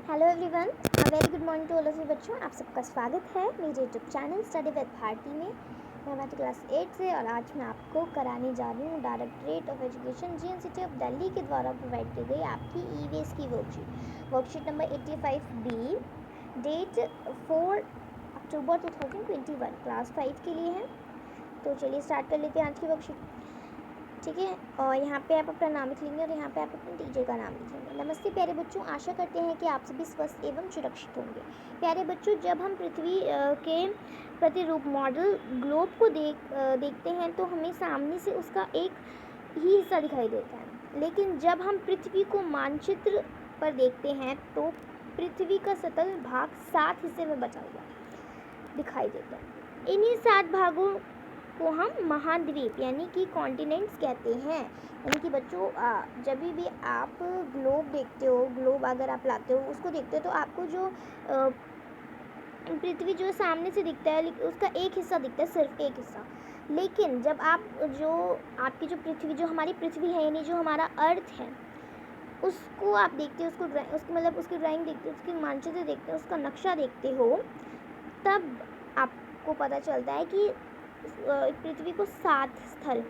Hello everyone, very good morning to all of you बच्चों। आप सबका स्वागत है मेरे YouTube channel study with Bharti में। मैं हमारी क्लास 8 से और आज मैं आपको कराने जा रही हूँ directorate of education GNCT of Delhi के द्वारा प्रोवाइड की गई आपकी ईवीएस की वर्कशीट नंबर 85B, डेट 4 अक्टूबर 2021, क्लास 5 के लिए है। तो चलिए स्टार्ट कर लेते हैं आज की वर्कशीट। ठीक है, और यहाँ पे आप अपना नाम लिख लेंगे और यहाँ पे आप अपने टीचर का नाम लिखेंगे। नमस्ते प्यारे बच्चों, आशा करते हैं कि आप सभी स्वस्थ एवं सुरक्षित होंगे। प्यारे बच्चों, जब हम पृथ्वी के प्रतिरूप मॉडल ग्लोब को देखते हैं तो हमें सामने से उसका एक ही हिस्सा दिखाई देता है, लेकिन जब हम पृथ्वी को मानचित्र पर देखते हैं तो पृथ्वी का सतह भाग 7 हिस्से में बचा हुआ दिखाई देता है। इन्हीं 7 भागों को हम महाद्वीप यानी कि कॉन्टिनेंट्स कहते हैं। यानी कि बच्चों, जब भी आप ग्लोब देखते हो, ग्लोब अगर आप लाते हो उसको देखते हो तो आपको जो पृथ्वी जो सामने से दिखता है उसका एक हिस्सा दिखता है, सिर्फ एक हिस्सा। लेकिन जब आपकी जो पृथ्वी, जो हमारी पृथ्वी है यानी जो हमारा अर्थ है, उसको आप देखते हो, उसकी ड्राइंग देखते हो, उसकी मानचित्र देखते हो, उसका नक्शा देखते हो, तब आपको पता चलता है कि पृथ्वी को 7 स्थल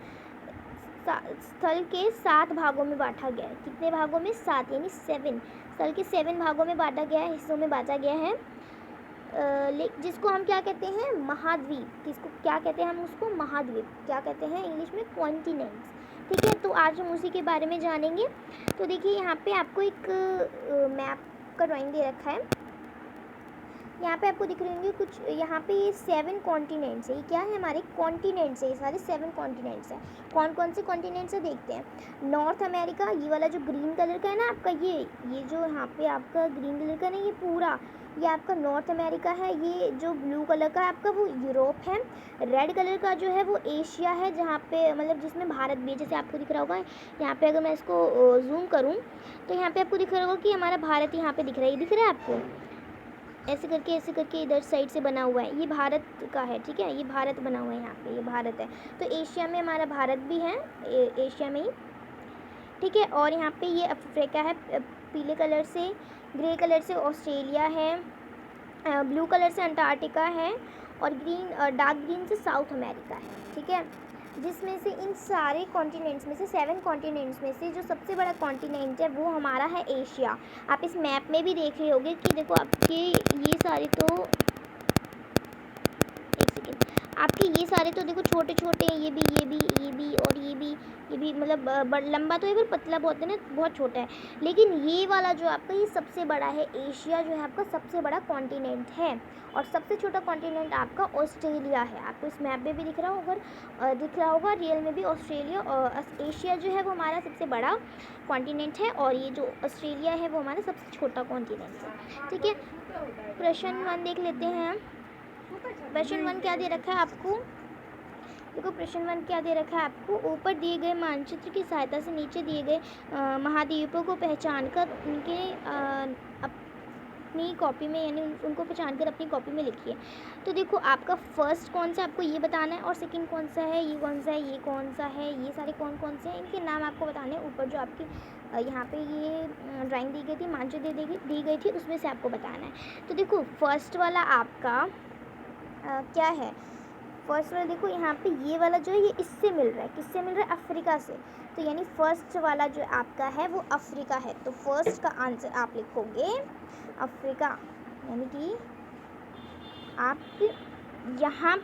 के 7 भागों में बांटा गया है। कितने भागों में? 7 यानी 7 स्थल के 7 भागों में बांटा गया है, हिस्सों में बांटा गया है। जिसको हम क्या कहते हैं? महाद्वीप। किसको क्या कहते हैं? हम उसको महाद्वीप क्या कहते हैं इंग्लिश में? कॉन्टिनेंट्स। ठीक है, तो आज हम उसी के बारे में जानेंगे। तो देखिए, यहाँ पे आपको एक मैप का ड्राइंग दे रखा है। यहाँ पे आपको दिख रहे होंगे कुछ, यहाँ पे ये 7 कॉन्टिनेंट्स है। ये क्या है? हमारे कॉन्टिनेंट्स है, ये सारे 7 कॉन्टिनेंट्स हैं। कौन कौन से कॉन्टिनेंट्स है देखते हैं। नॉर्थ अमेरिका, ये वाला जो ग्रीन कलर का है ना आपका, ये जो यहाँ पे आपका ग्रीन कलर का ना, ये पूरा ये आपका नॉर्थ अमेरिका है। ये जो ब्लू कलर का है आपका, वो यूरोप है। रेड कलर का जो है वो एशिया है, जहाँ पे मतलब जिसमें भारत भी है। जैसे आपको दिख रहा होगा यहाँ पे, अगर मैं इसको जूम करूँ तो यहाँ पे आपको दिख रहा होगा कि हमारा भारत यहाँ पे दिख रहा है। दिख रहा है आपको? ऐसे करके इधर साइड से बना हुआ है, ये भारत का है। ठीक है, ये भारत बना हुआ है, यहाँ पे ये भारत है। तो एशिया में हमारा भारत भी है, एशिया में ही। ठीक है, और यहाँ पे ये अफ्रीका है, पीले कलर से। ग्रे कलर से ऑस्ट्रेलिया है, ब्लू कलर से अंटार्कटिका है, और डार्क ग्रीन से साउथ अमेरिका है। ठीक है, जिसमें से इन सारे कॉन्टिनेंट्स में से 7 कॉन्टिनेंट्स में से जो सबसे बड़ा कॉन्टिनेंट है वो हमारा है एशिया। आप इस मैप में भी देख रहे होंगे कि देखो आपके ये सारे तो, एक सेकेंड, आपके ये सारे तो देखो छोटे छोटे हैं। ये भी और ये भी मतलब लंबा तो है पर पतला बहुत है ना, बहुत छोटा है। लेकिन ये वाला जो आपका, ये सबसे बड़ा है। एशिया जो है आपका सबसे बड़ा कॉन्टिनेंट है, और सबसे छोटा कॉन्टिनेंट आपका ऑस्ट्रेलिया है। आपको इस मैप में भी दिख रहा होगा रियल में भी ऑस्ट्रेलिया और एशिया जो है वो हमारा सबसे बड़ा कॉन्टिनेंट है, और ये जो ऑस्ट्रेलिया है वो हमारा सबसे छोटा कॉन्टिनेंट है। ठीक है, प्रश्न 1 देख लेते हैं। प्रश्न 1 क्या दे रखा है आपको? देखो, प्रश्न 1 क्या दे रखा है आपको? ऊपर दिए गए मानचित्र की सहायता से नीचे दिए गए महाद्वीपों को पहचानकर उनके अपनी कॉपी में, यानी उनको पहचानकर अपनी कॉपी में लिखिए। तो देखो, आपका फर्स्ट कौन सा आपको ये बताना है, और सेकंड कौन सा है, ये कौन सा है, ये कौन सा है, ये सारे कौन कौन से हैं, इनके नाम आपको बताने हैं। ऊपर जो आपकी यहाँ पे ये ड्राइंग दी गई थी, मानचित्र दी गई थी, उसमें से आपको बताना है। तो देखो, फर्स्ट वाला आपका क्या है? फर्स्ट वाला देखो, यहाँ पे ये वाला जो है ये इससे मिल रहा है। किससे मिल रहा है? अफ्रीका से। तो यानी फर्स्ट वाला जो आपका है वो अफ्रीका है। तो फर्स्ट का आंसर आप लिखोगे अफ्रीका। यानी कि आप यहाँ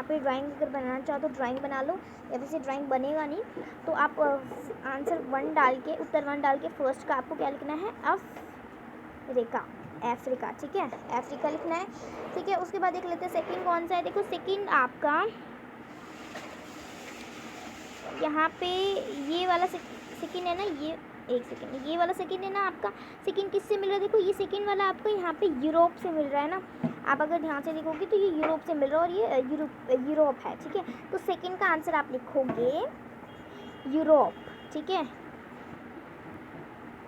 पे ड्राइंग अगर बनाना चाहो तो ड्राइंग बना लो, या वैसे ड्राइंग बनेगा नहीं तो आप आंसर 1 डाल के, उत्तर 1 डाल के फर्स्ट का आपको क्या लिखना है? अफ्रीका। ठीक है, अफ्रीका लिखना है। ठीक है, उसके बाद देख लेते हैं सेकंड कौन सा है। देखो, सेकंड आपका यहाँ पे ये वाला सेकंड है ना, ये एक सेकंड, ये वाला सेकंड है ना आपका। सेकंड किससे मिल रहा है? देखो, ये सेकंड वाला आपका यहाँ पे यूरोप से मिल रहा है ना। आप अगर ध्यान से देखोगे तो ये यूरोप से मिल रहा है, और ये यूरोप है। ठीक है, तो सेकंड का आंसर आप लिखोगे यूरोप। ठीक है,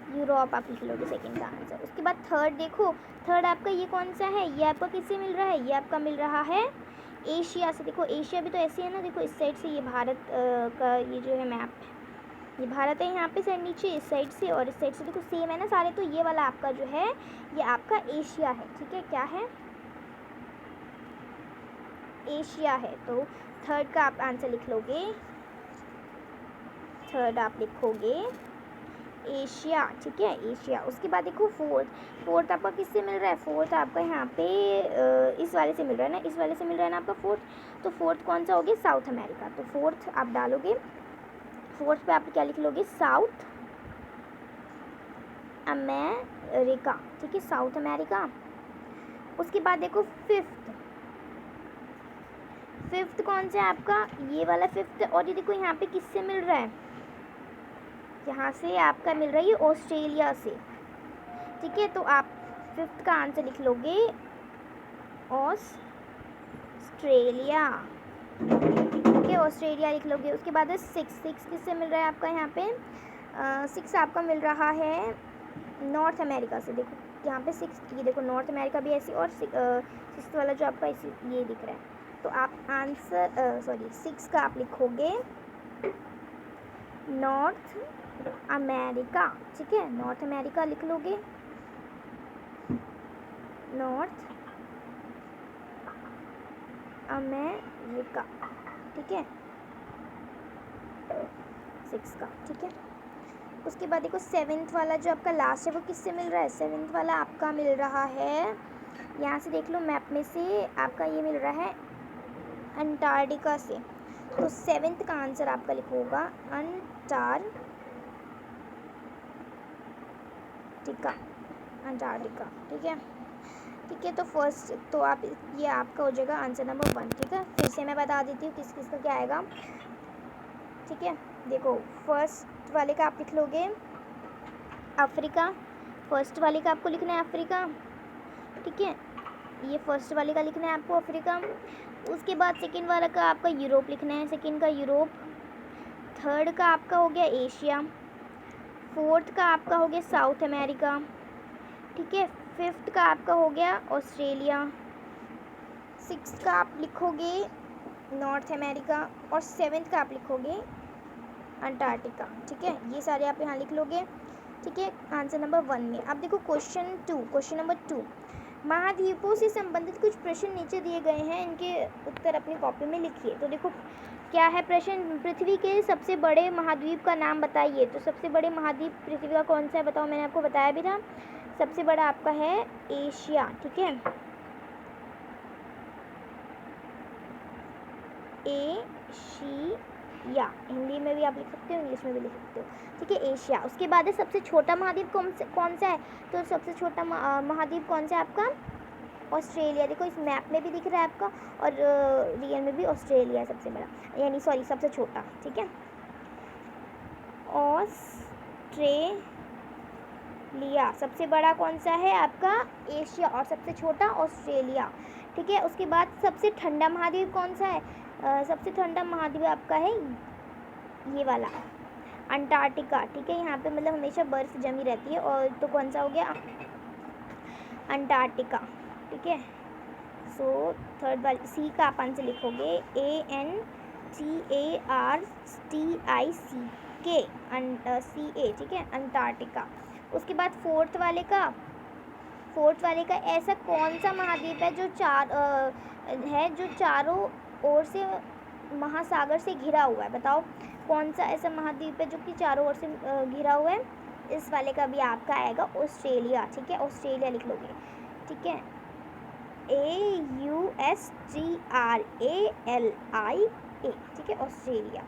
यूरोप आप लिख लोगे सेकंड का आंसर। उसके बाद थर्ड देखो, थर्ड आपका ये कौन सा है? ये आपका किससे मिल रहा है? ये आपका मिल रहा है एशिया से। देखो, एशिया भी तो ऐसे है ना, देखो इस साइड से ये भारत का ये जो है मैप ये भारत है यहाँ पे से नीचे इस साइड से, और इस साइड से देखो सेम है ना सारे, तो ये वाला आपका जो है ये आपका एशिया है। ठीक है, क्या है? एशिया है। तो थर्ड का आप आंसर लिख लोगे, थर्ड आप लिखोगे एशिया। ठीक है, एशिया। उसके बाद देखो फोर्थ आपका किससे मिल रहा है? फोर्थ आपका यहाँ पे इस वाले से मिल रहा है ना, इस वाले से मिल रहा है ना आपका फोर्थ। तो फोर्थ कौन सा हो गया? South America. तो फोर्थ आप डालोगे, फोर्थ पे आप क्या लिख लोगे? South America. ठीक है, साउथ अमेरिका। उसके बाद देखो फिफ्थ कौन सा है आपका? ये वाला फिफ्थ। और ये देखो यहाँ पे किससे मिल रहा है? यहाँ से आपका मिल रहा है ये ऑस्ट्रेलिया से। ठीक है, तो आप फिफ्थ का आंसर लिख लोगे ऑस्ट्रेलिया। ठीक है, ऑस्ट्रेलिया लिख लोगे। उसके बाद है सिक्स किससे मिल रहा है आपका? यहाँ पे सिक्स आपका मिल रहा है नॉर्थ अमेरिका से। देखो यहाँ पे सिक्स, ये देखो नॉर्थ अमेरिका भी ऐसी, और सिक्स वाला जो आपका इसी ये दिख रहा है। तो आप आंसर सिक्स का आप लिखोगे नॉर्थ अमेरिका। ठीक है, नॉर्थ अमेरिका लिख लोगे, नॉर्थ अमेरिका। ठीक है, सिक्स का। ठीक है, उसके बाद देखो सेवेंथ वाला जो आपका लास्ट है वो किससे मिल रहा है? सेवेंथ वाला आपका मिल रहा है, यहाँ से देख लो मैप में से, आपका ये मिल रहा है अंटार्कटिका से। तो सेवेंथ का आंसर आपका लिखोगा अंटार्कटिका। ठीक है, तो फर्स्ट तो आप ये आपका हो जाएगा आंसर नंबर 1। ठीक है, फिर से मैं बता देती हूँ किस किस का क्या आएगा। ठीक है, देखो फर्स्ट वाले का आप लिख लोगे अफ्रीका। फर्स्ट वाले का आपको लिखना है अफ्रीका। ठीक है, ये फर्स्ट वाले का लिखना है आपको अफ्रीका। उसके बाद सेकंड वाला का आपका यूरोप लिखना है, सेकंड का यूरोप। थर्ड का आपका हो गया एशिया। फोर्थ का आपका हो गया साउथ अमेरिका। ठीक है, फिफ्थ का आपका हो गया ऑस्ट्रेलिया। सिक्स्थ का आप लिखोगे नॉर्थ अमेरिका, और सेवेंथ का आप लिखोगे अंटार्कटिका। ठीक है, ये सारे आप यहाँ लिख लोगे। ठीक है, आंसर नंबर 1 में। अब देखो क्वेश्चन नंबर 2, महाद्वीपों से संबंधित कुछ प्रश्न नीचे दिए गए हैं, इनके उत्तर अपनी कॉपी में लिखिए। तो देखो क्या है प्रश्न? पृथ्वी के सबसे बड़े महाद्वीप का नाम बताइए। तो सबसे बड़े महाद्वीप पृथ्वी का कौन सा है? बताओ, मैंने आपको बताया भी था, सबसे बड़ा आपका है एशिया। ठीक है, एशिया हिंदी में भी आप लिख सकते हो, इंग्लिश में भी लिख सकते हो। ठीक है, एशिया। उसके बाद है सबसे छोटा महाद्वीप कौन सा है? तो सबसे छोटा महाद्वीप कौन सा है आपका? ऑस्ट्रेलिया। देखो इस मैप में भी दिख रहा है आपका, और रियल में भी ऑस्ट्रेलिया है सबसे बड़ा, यानी सबसे छोटा। ठीक है, ऑस्ट्रेलिया। सबसे बड़ा कौन सा है आपका? एशिया, और सबसे छोटा ऑस्ट्रेलिया। ठीक है, उसके बाद सबसे ठंडा महाद्वीप कौन सा है? सबसे ठंडा महाद्वीप आपका है ये वाला अंटार्कटिका। ठीक है, यहाँ पे मतलब हमेशा बर्फ़ जमी रहती है, और तो कौन सा हो गया? अंटार्कटिका। ठीक है, सो थर्ड वाले सी का आप आंसर लिखोगे ANTARCTICA ठीक है, अंटार्कटिका। उसके बाद फोर्थ वाले का ऐसा कौन सा महाद्वीप है जो चारों ओर से महासागर से घिरा हुआ है? बताओ कौन सा ऐसा महाद्वीप है जो कि चारों ओर से घिरा हुआ है? इस वाले का भी आपका आएगा ऑस्ट्रेलिया। ठीक है, ऑस्ट्रेलिया लिख लोगे। ठीक है, AUSTRALIA। ठीक है, ऑस्ट्रेलिया।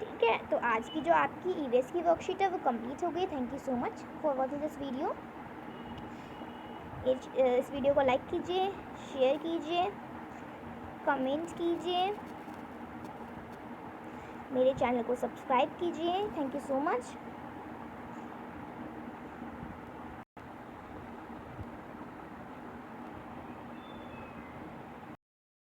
ठीक है, तो आज की जो आपकी ईवीएस की वर्कशीट है वो कंप्लीट हो गई। Thank you so much for watching this video. इस वीडियो को लाइक कीजिए, शेयर कीजिए, कमेंट कीजिए, मेरे चैनल को सब्सक्राइब कीजिए। Thank you so much.